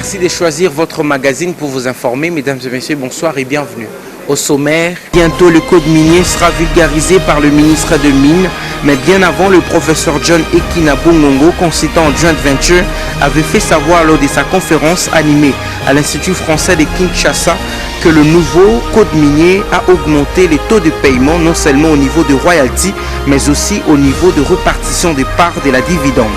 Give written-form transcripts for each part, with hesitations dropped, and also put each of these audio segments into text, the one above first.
Merci de choisir votre magazine pour vous informer. Mesdames et messieurs, bonsoir et bienvenue. Au sommaire, bientôt le code minier sera vulgarisé par le ministre de Mines, mais bien avant, le professeur John Ekina Bongongo, consultant en joint venture, avait fait savoir lors de sa conférence animée à l'Institut français de Kinshasa que le nouveau code minier a augmenté les taux de paiement non seulement au niveau de royalties, mais aussi au niveau de répartition des parts de la dividende.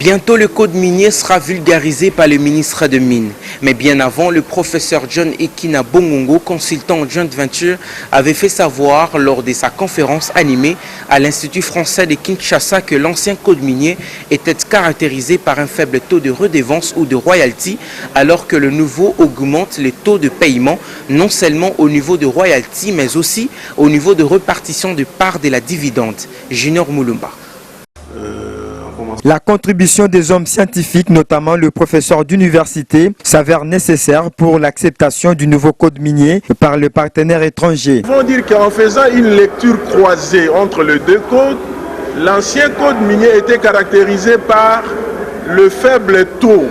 Bientôt, le code minier sera vulgarisé par le ministre de Mines. Mais bien avant, le professeur John Ekina Bongongo, consultant en joint venture, avait fait savoir lors de sa conférence animée à l'Institut français de Kinshasa que l'ancien code minier était caractérisé par un faible taux de redevance ou de royalties, alors que le nouveau augmente les taux de paiement, non seulement au niveau de royalties, mais aussi au niveau de répartition de parts de la dividende. Junior Moulumba. La contribution des hommes scientifiques, notamment le professeur d'université, s'avère nécessaire pour l'acceptation du nouveau code minier par le partenaire étranger. Ils vont dire qu'en faisant une lecture croisée entre les deux codes, l'ancien code minier était caractérisé par le faible taux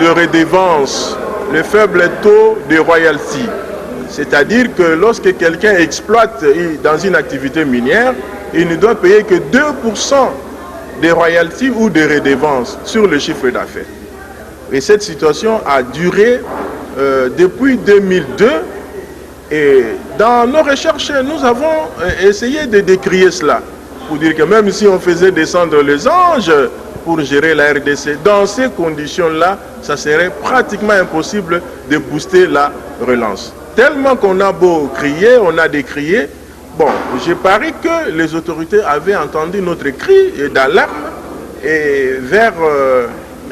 de redevance, le faible taux de royalties. C'est-à-dire que lorsque quelqu'un exploite dans une activité minière, il ne doit payer que 2% des royalties ou des redevances sur le chiffre d'affaires. Et cette situation a duré depuis 2002 et dans nos recherches, nous avons essayé de décrier cela pour dire que même si on faisait descendre les anges pour gérer la RDC, dans ces conditions-là, ça serait pratiquement impossible de booster la relance. Tellement qu'on a beau crier, on a décrié. Bon, je parie que les autorités avaient entendu notre cri d'alarme et vers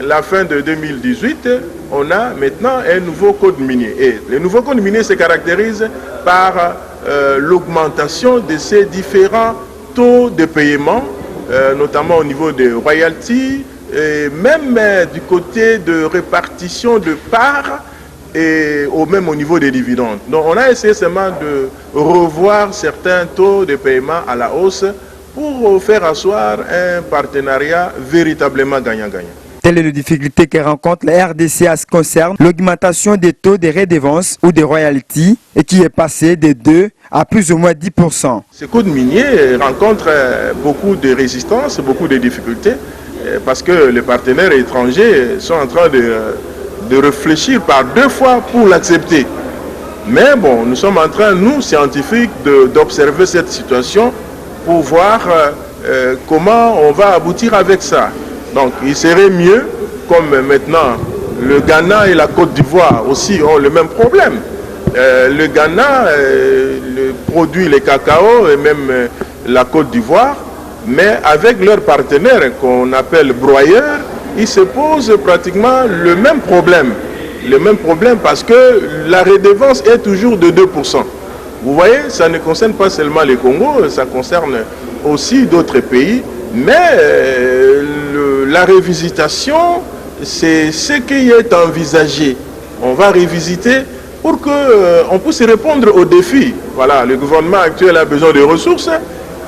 la fin de 2018, on a maintenant un nouveau code minier. Et le nouveau code minier se caractérise par l'augmentation de ces différents taux de paiement, notamment au niveau des royalties, et même du côté de répartition de parts, et même au niveau des dividendes. Donc on a essayé seulement de revoir certains taux de paiement à la hausse pour faire asseoir un partenariat véritablement gagnant-gagnant. Telle est la difficulté que rencontre la RDC à ce qui concerne l'augmentation des taux de redevances ou des royalties et qui est passé de 2 à plus ou moins 10%. Ce code minier rencontre beaucoup de résistance, beaucoup de difficultés parce que les partenaires étrangers sont en train de réfléchir par 2 fois pour l'accepter. Mais bon, nous sommes en train, nous, scientifiques, d'observer cette situation pour voir comment on va aboutir avec ça. Donc, il serait mieux, comme maintenant, le Ghana et la Côte d'Ivoire aussi ont le même problème. Le Ghana produit le cacao et même la Côte d'Ivoire, mais avec leurs partenaires qu'on appelle broyeurs, il se pose pratiquement le même problème. Le même problème parce que la redevance est toujours de 2%. Vous voyez, ça ne concerne pas seulement le Congo, ça concerne aussi d'autres pays. Mais la révisitation, c'est ce qui est envisagé. On va révisiter pour qu'on puisse répondre aux défis. Voilà, le gouvernement actuel a besoin de ressources.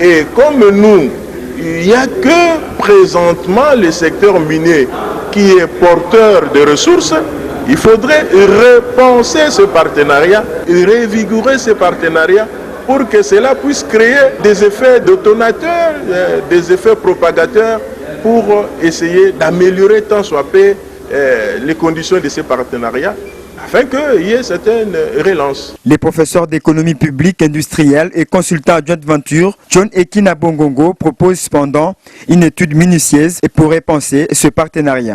Et comme nous, il n'y a que présentement le secteur minier qui est porteur de ressources, il faudrait repenser ce partenariat, revigorer ce partenariat pour que cela puisse créer des effets détonateurs, des effets propagateurs pour essayer d'améliorer tant soit peu les conditions de ces partenariats afin qu'il y ait certaines relances. Les professeurs d'économie publique, industrielle et consultant à joint venture, John Ekina Bongongo propose cependant une étude minutieuse et pourrait penser ce partenariat.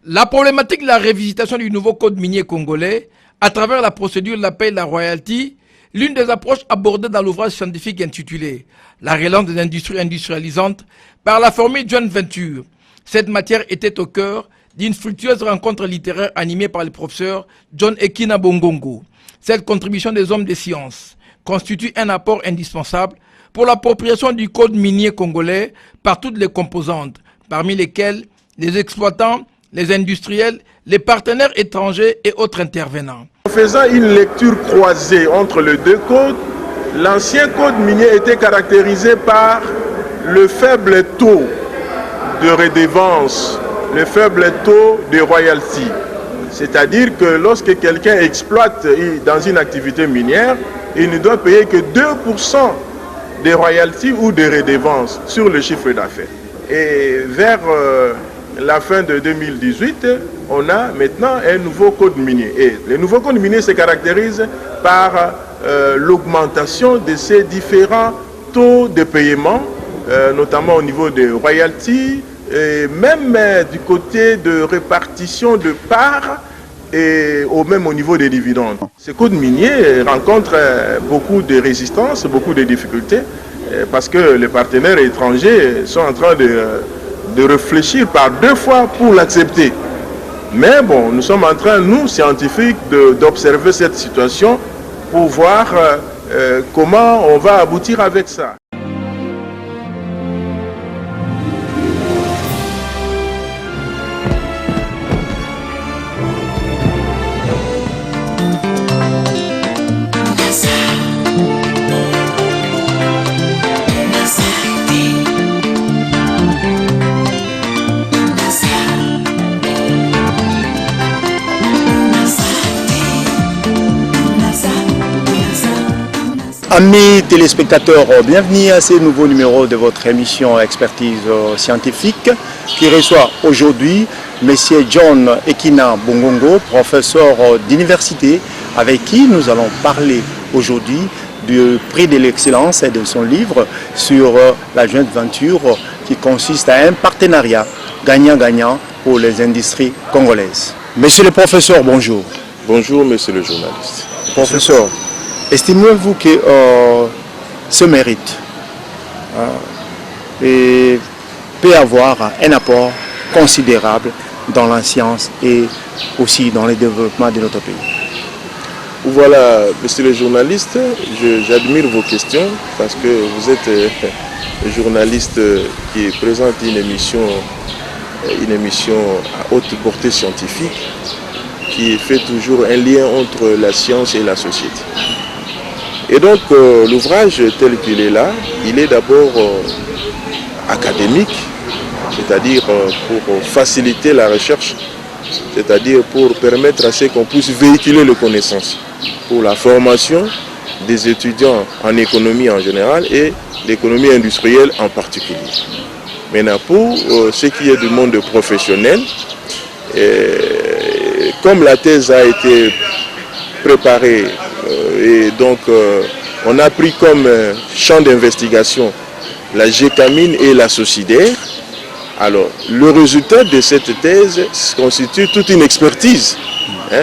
La problématique de la révisitation du nouveau code minier congolais à travers la procédure de la paie de la royalty, l'une des approches abordées dans l'ouvrage scientifique intitulé « La relance des industries industrialisantes » par la formule joint venture. Cette matière était au cœur d'une fructueuse rencontre littéraire animée par le professeur John Ekina Bongongo. Cette contribution des hommes des sciences constitue un apport indispensable pour l'appropriation du code minier congolais par toutes les composantes, parmi lesquelles les exploitants, les industriels, les partenaires étrangers et autres intervenants. En faisant une lecture croisée entre les deux codes, l'ancien code minier était caractérisé par le faible taux de redevance, le faible taux de royalty. C'est-à-dire que lorsque quelqu'un exploite dans une activité minière, il ne doit payer que 2% des royalties ou des redevances sur le chiffre d'affaires. Et vers la fin de 2018, on a maintenant un nouveau code minier. Et le nouveau code minier se caractérise par l'augmentation de ces différents taux de paiement, notamment au niveau des royalties, et même du côté de répartition de parts et même au niveau des dividendes. Ce code minier rencontre beaucoup de résistance, beaucoup de difficultés, parce que les partenaires étrangers sont en train de réfléchir par deux fois pour l'accepter. Mais bon, nous sommes en train, nous, scientifiques, d'observer cette situation pour voir comment on va aboutir avec ça. Amis téléspectateurs, bienvenue à ce nouveau numéro de votre émission Expertise scientifique qui reçoit aujourd'hui M. John Ekina Bongongo, professeur d'université, avec qui nous allons parler aujourd'hui du prix de l'excellence et de son livre sur la joint venture qui consiste à un partenariat gagnant-gagnant pour les industries congolaises. Monsieur le professeur, bonjour. Bonjour, monsieur le journaliste. Professeur, estimez-vous que ce mérite peut avoir un apport considérable dans la science et aussi dans le développement de notre pays? Voilà, monsieur le journaliste, j'admire vos questions parce que vous êtes un journaliste qui présente une émission à haute portée scientifique qui fait toujours un lien entre la science et la société. Et donc l'ouvrage tel qu'il est là, il est d'abord académique, c'est-à-dire pour faciliter la recherche, c'est-à-dire pour permettre à ce qu'on puisse véhiculer les connaissances pour la formation des étudiants en économie en général et l'économie industrielle en particulier. Maintenant, pour ce qui est du monde professionnel, comme la thèse a été préparée et donc on a pris comme champ d'investigation la gécamine et la saucidaire, alors le résultat de cette thèse constitue toute une expertise,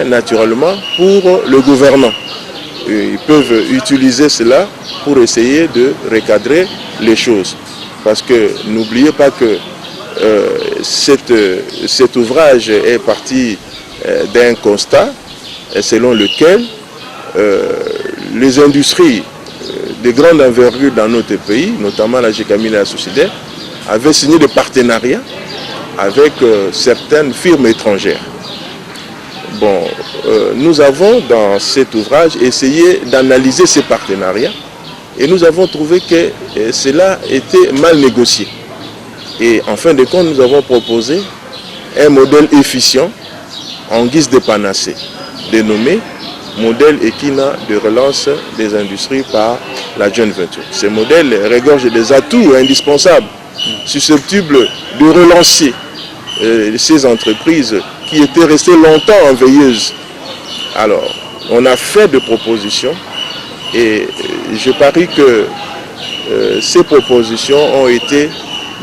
naturellement, pour le gouvernement. Ils peuvent utiliser cela pour essayer de recadrer les choses. Parce que n'oubliez pas que cet ouvrage est parti d'un constat selon lequel les industries de grande envergure dans notre pays, notamment la gécamine et la saucidaire, avaient signé des partenariats avec certaines firmes étrangères. Bon, nous avons dans cet ouvrage essayé d'analyser ces partenariats et nous avons trouvé que cela était mal négocié. Et en fin de compte, nous avons proposé un modèle efficient en guise de panacée, dénommé modèle Ekina de relance des industries par la joint venture. Ce modèle regorge des atouts indispensables, susceptibles de relancer ces entreprises qui étaient restées longtemps en veilleuse. Alors, on a fait des propositions et je parie que ces propositions ont été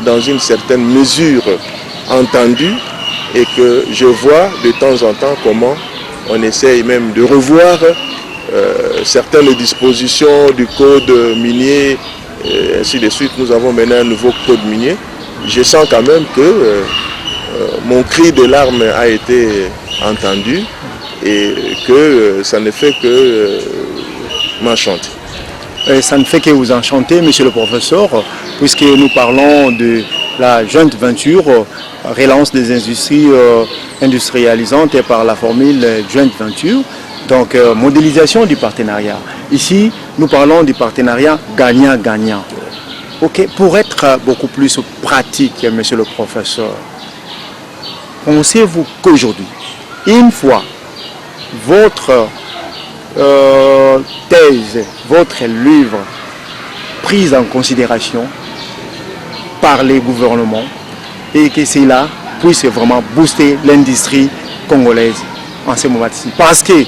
dans une certaine mesure entendues et que je vois de temps en temps comment on essaye même de revoir certaines dispositions du code minier, et ainsi de suite. Nous avons maintenant un nouveau code minier. Je sens quand même que mon cri de larmes a été entendu et que ça ne fait que m'enchanter. Ça ne fait que vous enchanter, monsieur le professeur, puisque nous parlons de la joint venture relance des industries industrialisantes par la formule joint venture. Donc, modélisation du partenariat. Ici, nous parlons du partenariat gagnant-gagnant. Ok, pour être beaucoup plus pratique, monsieur le professeur, pensez-vous qu'aujourd'hui, une fois votre thèse, votre livre prise en considération par les gouvernements et que cela puisse vraiment booster l'industrie congolaise en ce moment-ci? Parce que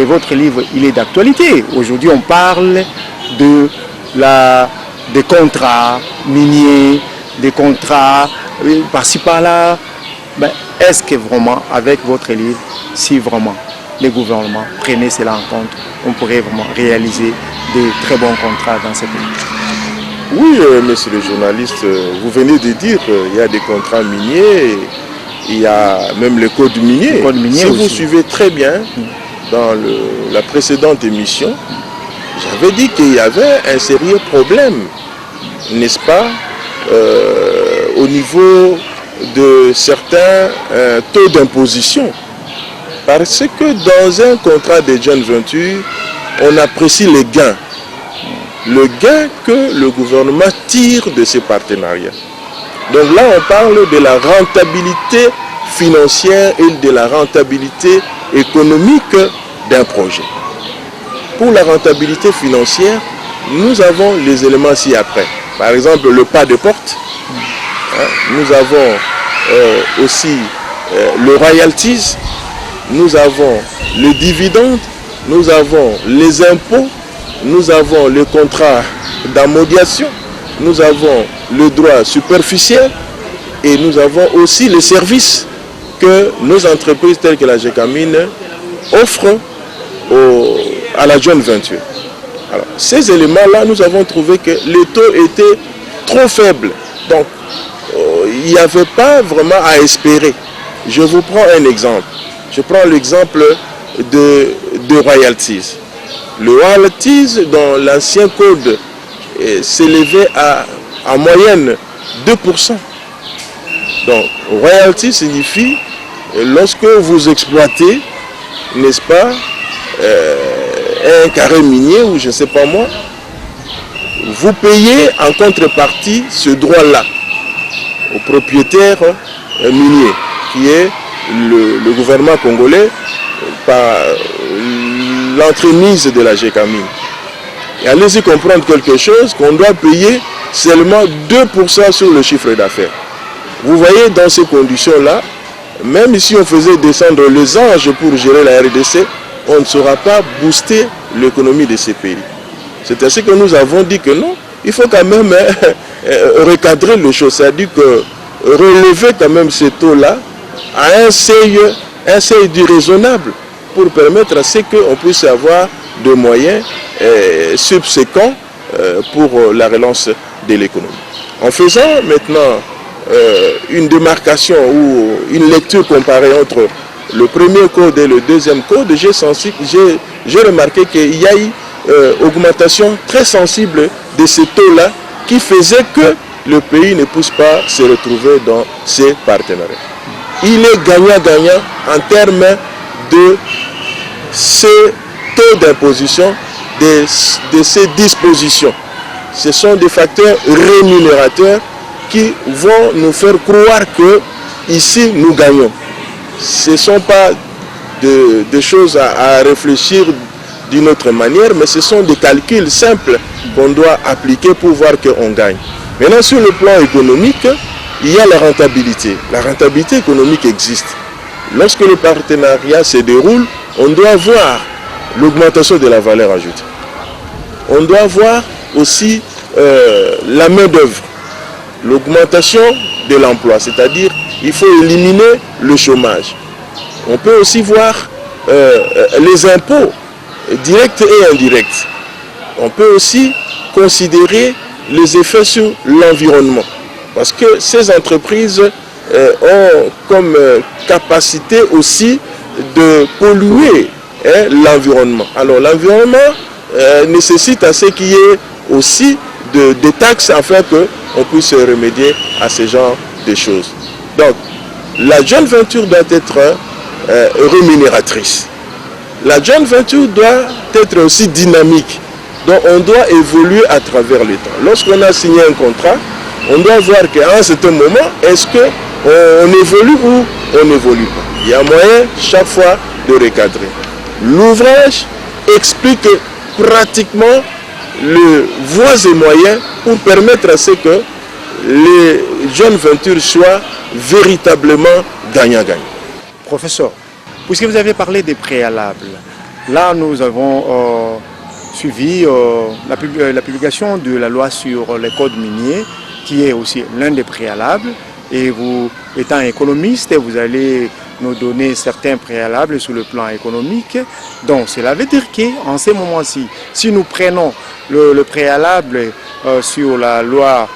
votre livre, il est d'actualité. Aujourd'hui, on parle des contrats miniers, des contrats par-ci par-là. Ben, est-ce que vraiment, avec votre livre, si vraiment les gouvernements prenaient cela en compte, on pourrait vraiment réaliser de très bons contrats dans ce pays? Oui, monsieur le journaliste, vous venez de dire qu'il y a des contrats miniers, il y a même le code minier. Si vous suivez très bien, dans la précédente émission, j'avais dit qu'il y avait un sérieux problème, n'est-ce pas, au niveau de certains taux d'imposition. Parce que dans un contrat de joint venture, on apprécie les gains. Le gain que le gouvernement tire de ces partenariats. Donc là, on parle de la rentabilité financière et de la rentabilité économique d'un projet. Pour la rentabilité financière, nous avons les éléments ci-après. Par exemple, le pas de porte. Nous avons aussi le royalties. Nous avons les dividendes. Nous avons les impôts. Nous avons le contrat d'amodiation. Nous avons le droit superficiel. Et nous avons aussi les services que nos entreprises telles que la GECAMINE offrent à la joint venture. Alors, ces éléments-là, nous avons trouvé que les taux étaient trop faibles. Donc, il n'y avait pas vraiment à espérer. Je vous prends un exemple. Je prends l'exemple de royalties. Le royalties, dans l'ancien code, s'élevait en moyenne 2%. Donc, royalties signifie lorsque vous exploitez, n'est-ce pas, un carré minier ou je ne sais pas moi, vous payez en contrepartie ce droit-là au propriétaire minier, qui est le gouvernement congolais par l'entremise de la GECAMINE. Et allez-y comprendre quelque chose, qu'on doit payer seulement 2% sur le chiffre d'affaires. Vous voyez, dans ces conditions-là, même si on faisait descendre les anges pour gérer la RDC, on ne saura pas booster l'économie de ces pays. C'est ainsi que nous avons dit que non, il faut quand même recadrer les choses, c'est-à-dire que relever quand même ces taux-là à un seuil raisonnable pour permettre à ce qu'on puisse avoir des moyens subséquents pour la relance de l'économie. En faisant maintenant une démarcation ou une lecture comparée entre le premier code et le deuxième code, j'ai remarqué qu'il y a eu augmentation très sensible de ces taux-là qui faisait que le pays ne puisse pas se retrouver dans ces partenariats. Il est gagnant-gagnant en termes de ces taux d'imposition, de ces dispositions. Ce sont des facteurs rémunérateurs qui vont nous faire croire que ici nous gagnons. Ce ne sont pas des choses à réfléchir d'une autre manière, mais ce sont des calculs simples qu'on doit appliquer pour voir qu'on gagne. Maintenant, sur le plan économique, il y a la rentabilité. La rentabilité économique existe. Lorsque le partenariat se déroule, on doit voir l'augmentation de la valeur ajoutée. On doit voir aussi la main-d'œuvre, l'augmentation de l'emploi, c'est-à-dire il faut éliminer le chômage. On peut aussi voir les impôts directs et indirects. On peut aussi considérer les effets sur l'environnement. Parce que ces entreprises ont comme capacité aussi de polluer l'environnement. Alors l'environnement nécessite à ce qu'il y ait aussi de taxes afin qu'on puisse remédier à ce genre de choses. Donc, la joint venture doit être rémunératrice. La joint venture doit être aussi dynamique. Donc, on doit évoluer à travers le temps. Lorsqu'on a signé un contrat, on doit voir qu'à un certain moment, est-ce qu'on évolue ou on n'évolue pas. Il y a moyen chaque fois de recadrer. L'ouvrage explique pratiquement les voies et moyens pour permettre à ce que les jeunes ventures soient véritablement gagnant-gagnant. Professeur, puisque vous avez parlé des préalables, là nous avons suivi la publication de la loi sur les codes miniers, qui est aussi l'un des préalables. Et vous, étant économiste, vous allez nous donner certains préalables sur le plan économique. Donc cela veut dire qu'en ce moment-ci, si nous prenons le préalable sur la loi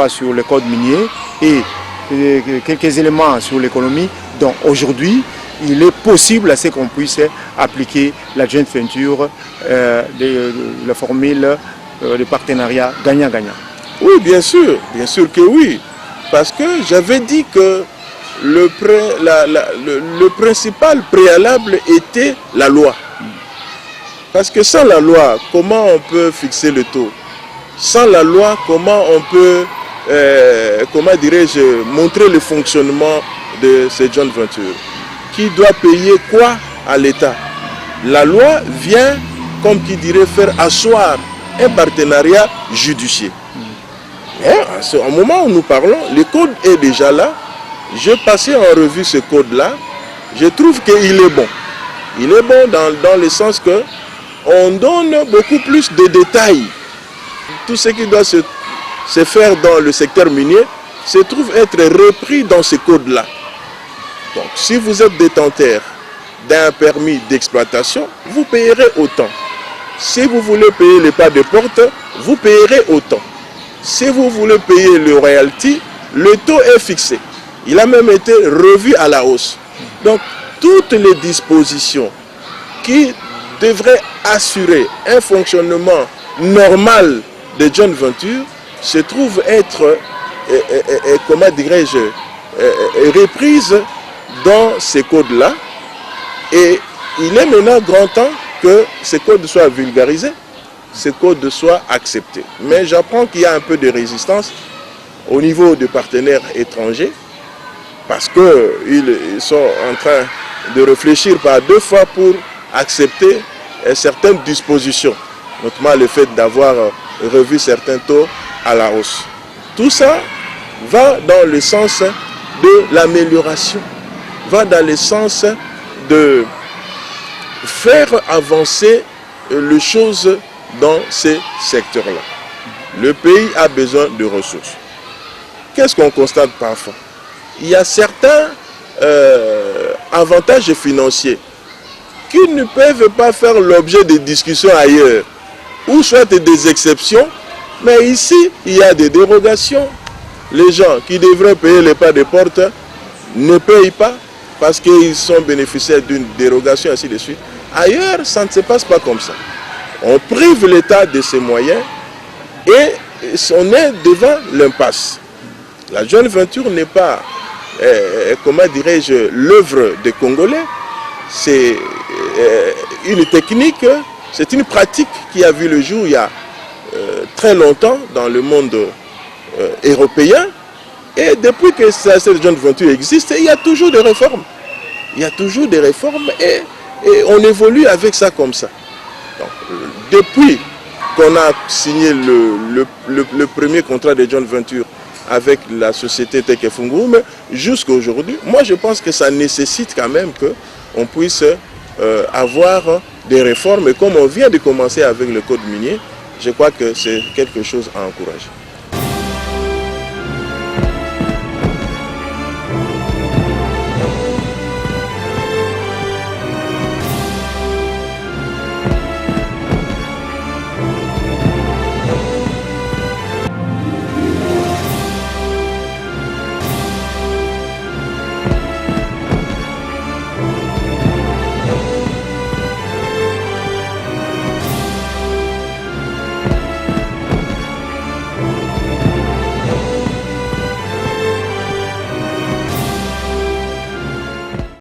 sur le code minier et quelques éléments sur l'économie, donc aujourd'hui, il est possible à ce qu'on puisse appliquer la joint venture, la formule de partenariat gagnant-gagnant. Oui, bien sûr que oui. Parce que j'avais dit que le principal préalable était la loi. Parce que sans la loi, comment on peut fixer le taux? Sans la loi, comment on peut, comment dirais-je, montrer le fonctionnement de ces joint ventures? Qui doit payer quoi à l'État? La loi vient, comme qui dirait, faire asseoir un partenariat judiciaire. Au moment où nous parlons, le code est déjà là. Je passais en revue ce code-là. Je trouve qu'il est bon. Il est bon dans le sens que on donne beaucoup plus de détails. Tout ce qui doit se faire dans le secteur minier se trouve être repris dans ce code-là. Donc, si vous êtes détenteur d'un permis d'exploitation, vous payerez autant. Si vous voulez payer les pas de porte, vous payerez autant. Si vous voulez payer le royalty, le taux est fixé. Il a même été revu à la hausse. Donc, toutes les dispositions qui devraient assurer un fonctionnement normal des joint ventures se trouvent être, comment dirais-je, reprises dans ces codes-là. Et il est maintenant grand temps que ces codes soient vulgarisés, ces codes soient acceptés. Mais j'apprends qu'il y a un peu de résistance au niveau des partenaires étrangers parce qu'ils sont en train de réfléchir par deux fois pour accepter certaines dispositions, notamment le fait d'avoir revu certains taux à la hausse. Tout ça va dans le sens de l'amélioration, va dans le sens de faire avancer les choses dans ces secteurs-là. Le pays a besoin de ressources. Qu'est-ce qu'on constate parfois? Il y a certains avantages financiers qui ne peuvent pas faire l'objet de discussions ailleurs, ou soit des exceptions, mais ici, il y a des dérogations. Les gens qui devraient payer les pas de porte ne payent pas parce qu'ils sont bénéficiaires d'une dérogation, ainsi de suite. Ailleurs, ça ne se passe pas comme ça. On prive l'État de ses moyens et on est devant l'impasse. La joint venture n'est pas, comment dirais-je, l'œuvre des Congolais. C'est une technique, c'est une pratique qui a vu le jour il y a très longtemps dans le monde européen. Et depuis que cette joint venture existe, il y a toujours des réformes. Il y a toujours des réformes et on évolue avec ça comme ça. Donc, depuis qu'on a signé le premier contrat de joint venture avec la société Tekefungum jusqu'à aujourd'hui, moi je pense que ça nécessite quand même qu'on puisse avoir des réformes. Et comme on vient de commencer avec le code minier, je crois que c'est quelque chose à encourager.